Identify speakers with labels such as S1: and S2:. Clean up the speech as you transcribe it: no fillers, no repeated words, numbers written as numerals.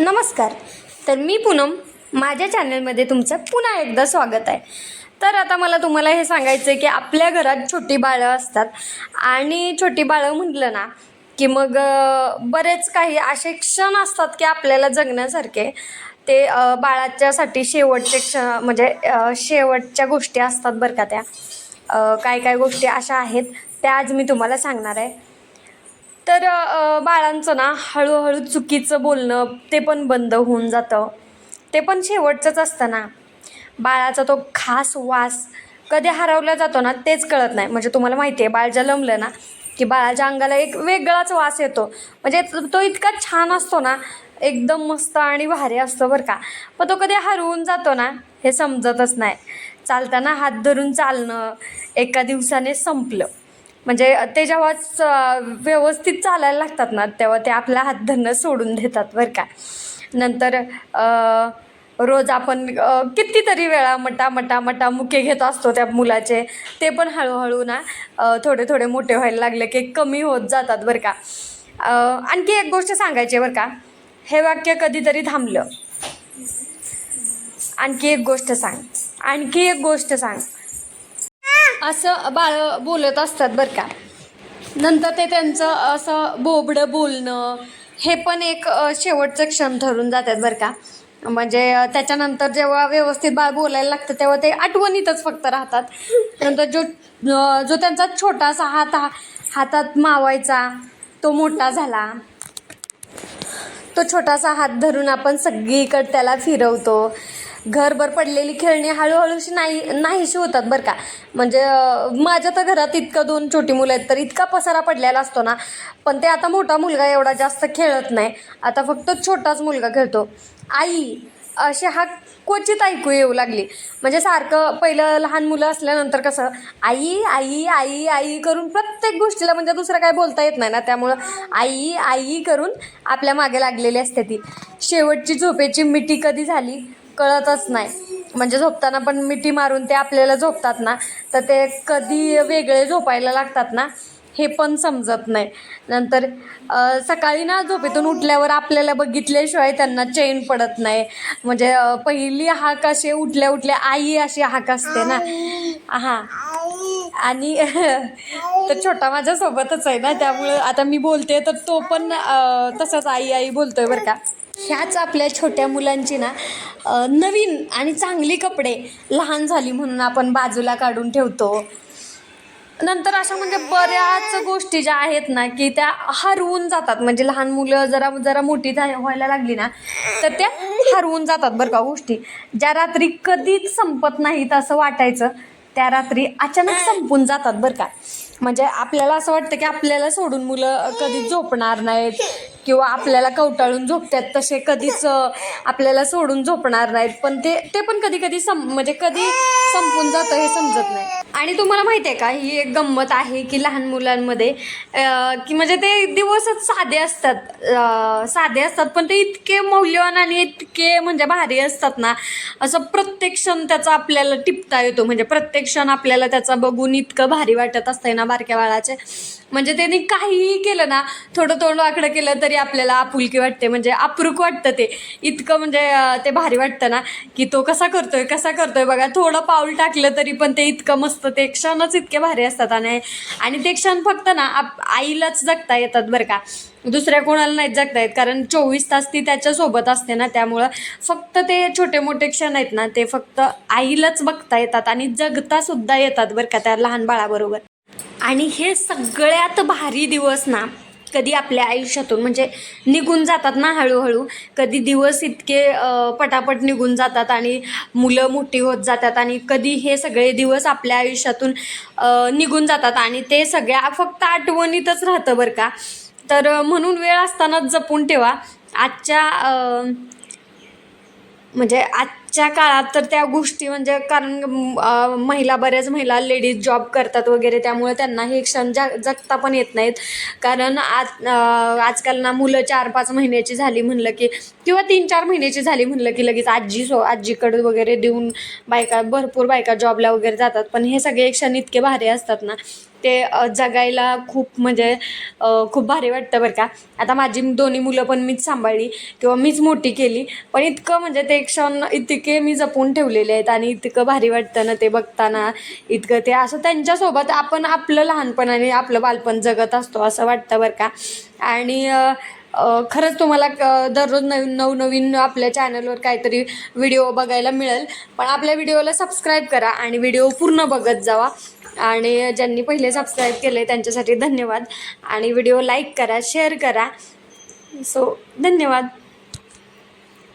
S1: नमस्कार. तर मी पूनम, माझ्या चॅनलमध्ये तुमचं पुन्हा एकदा स्वागत आहे. तर आता मला तुम्हाला हे सांगायचं आहे की आपल्या घरात छोटी बाळं असतात आणि छोटी बाळं म्हटलं ना की मग बरेच काही असे क्षण असतात की आपल्याला जगण्यासारखे. ते बाळाच्यासाठी शेवटचे म्हणजे शेवटच्या गोष्टी असतात बरं का. त्या काय काय गोष्टी अशा आहेत त्या आज मी तुम्हाला सांगणार आहे. तर बाळांचं ना हळूहळू चुकीचं बोलणं ते पण बंद होऊन जातं. ते पण शेवटचंच असतं ना. बाळाचा तो खास वास कधी हरवला जातो ना तेच कळत नाही. म्हणजे तुम्हाला माहिती आहे, बाळ जन्मलं ना की बाळाच्या अंगाला एक वेगळाच वास येतो. म्हणजे तो इतका छान असतो ना, एकदम मस्त आणि भारी असतो बरं का. पण तो कधी हरवून जातो ना हे समजतच नाही. चालताना हात धरून चालणं एका दिवसाने संपलं. म्हणजे ते जेव्हाच व्यवस्थित चालायला लागतात ना तेव्हा ते आपला हात धरणं सोडून देतात बरं का. नंतर रोज आपण कितीतरी वेळा मटा मुके घेत असतो त्या मुलाचे. ते पण हळूहळू ना थोडे थोडे मोठे व्हायला लागले की कमी होत जातात बरं का. आणखी एक गोष्ट सांगायची आहे बरं का. हे वाक्य कधीतरी थांबलं. आणखी एक गोष्ट सांग, आणखी एक गोष्ट सांग, असं बाळ बोलत असतात बरं का. नंतर ते त्यांचं असं बोबडं बोलणं हे पण एक शेवटचं क्षण ठरून जातात बरं का. म्हणजे त्याच्यानंतर जेव्हा व्यवस्थित बाळ बोलायला लागतं तेव्हा ते आठवणीतच फक्त राहतात. नंतर जो त्यांचा छोटासा हातात मावायचा तो मोठा झाला. तो छोटासा हात धरून आपण सगळीकडे त्याला फिरवतो. घरभर पडलेली खेळणी हळूहळूशी नाहीशी होतात बरं का. म्हणजे माझ्या तर घरात इतकं 2 छोटी मुलं आहेत तर इतका पसारा पडलेला असतो ना. पण ते आता मोठा मुलगा एवढा जास्त खेळत नाही. आता फक्त छोटाच मुलगा खेळतो. आई अशी हाक क्वचित ऐकू येऊ लागली. म्हणजे सारखं पहिलं लहान मुलं असल्यानंतर कसं आई आई आई आई करून प्रत्येक गोष्टीला, म्हणजे दुसरं काय बोलता येत नाही ना, त्यामुळं आई आई करून आपल्या मागे लागलेली असते ती. शेवटची झोपेची मिठी कधी झाली कळतच नाही. म्हणजे झोपताना पण मिठी मारून ते आपल्याला झोपतात ना, तर ते कधी वेगळे झोपायला लागतात ना हे पण समजत नाही. नंतर सकाळी ना झोपेतून उठल्यावर आपल्याला बघितल्याशिवाय त्यांना चैन पडत नाही. म्हणजे पहिली हाक अशी उठल्या उठल्या आई अशी हाक असते ना. हां. आणि तर छोटा माझ्यासोबतच आहे ना, त्यामुळं आता मी बोलते तर तो पण तसंच आई आई बोलतोय बरं का. ह्याच आपल्या छोट्या मुलांची ना नवीन आणि चांगली कपडे लहान झाली म्हणून आपण बाजूला काढून ठेवतो. नंतर अशा म्हणजे बऱ्याच गोष्टी ज्या आहेत ना की त्या हरवून जातात. म्हणजे लहान मुलं जरा जरा मोठी व्हायला लागली ना तर त्या हरवून जातात बरं का. गोष्टी ज्या रात्री कधीच संपत नाहीत असं वाटायचं त्या रात्री अचानक संपून जातात बरं का. म्हणजे आपल्याला असं वाटतं की आपल्याला सोडून मुलं कधीच झोपणार नाहीत किंवा आपल्याला कवटाळून झोपतात तसे कधीच आपल्याला सोडून झोपणार नाहीत. पण ते पण कधी कधी म्हणजे कधी संपून जातं हे समजत नाही. आणि तुम्हाला माहिती आहे का, ही एक गंमत आहे की लहान मुलांमध्ये की म्हणजे ते दिवसच साधे असतात पण ते इतके मौल्यवान आणि इतके म्हणजे भारी असतात ना. असं प्रत्येक क्षण त्याचा आपल्याला टिपता येतो. म्हणजे प्रत्येक क्षण आपल्याला त्याचा बघून इतकं भारी वाटत असतंय ना बारक्या बाळाचे. म्हणजे त्यांनी काहीही केलं ना, थोडं तोंड वाकडं केलं तरी आपल्याला आपुलकी वाटते. म्हणजे अप्रूप वाटतं ते इतकं. म्हणजे ते भारी वाटतं ना की तो कसा करतोय बघा. थोडं पाऊल टाकलं तरी पण ते इतकं मस्त, ते क्षणच इतके भारी असतात. आणि ते क्षण फक्त ना आईलाच जगता येतात बरं का. दुसऱ्या कोणाला नाहीत जगता येत, कारण 24 तास ती त्याच्यासोबत असते ना. त्यामुळं फक्त ते छोटे मोठे क्षण आहेत ना ते फक्त आईलाच बघता येतात आणि जगता सुद्धा येतात बरं का त्या लहान बाळाबरोबर. आणि हे सगळ्यात भारी दिवस ना कधी आपल्या आयुष्यातून म्हणजे निघून जातात ना हळूहळू. कधी दिवस इतके पटापट निघून जातात आणि मुलं मोठी होत जातात आणि कधी हे सगळे दिवस आपल्या आयुष्यातून निघून जातात आणि ते सगळ्या फक्त आठवणीतच राहतं बरं का. तर म्हणून वेळ असतानाच जपून ठेवा. आजच्या काळात तर त्या गोष्टी म्हणजे, कारण बऱ्याच महिला लेडीज जॉब करतात वगैरे, त्यामुळे त्यांना हे क्षण जगता पण येत नाहीत. कारण आजकाल ना मुलं 4-5 महिन्याची झाली म्हणलं की किंवा 3-4 महिन्याची झाली म्हणलं की लगेच आजीकडे वगैरे देऊन भरपूर बायका जॉबला वगैरे जातात. पण हे सगळे क्षण इतके भारी असतात ना ते जगायला खूप म्हणजे खूप भारी वाटतं बरं का. आता माझी दोन्ही मुलं पण मीच सांभाळली किंवा मीच मोठी केली, पण इतकं म्हणजे ते क्षण इतके मी जपून ठेवलेले आहेत आणि इतकं भारी वाटतं ना ते बघताना. इतकं ते असं त्यांच्यासोबत आपण आपलं लहानपण आणि आपलं बालपण जगत असतो असं वाटतं बरं का. आणि खरंच तुम्हाला दररोज नवनवीन आपल्या चॅनलवर काहीतरी व्हिडिओ बघायला मिळेल. पण आपल्या व्हिडिओला सबस्क्राईब करा आणि व्हिडिओ पूर्ण बघत जावा. आणि ज्यांनी पहिले सबस्क्राईब केले त्यांच्यासाठी धन्यवाद. आणि व्हिडिओ लाईक करा, शेअर करा. सो धन्यवाद.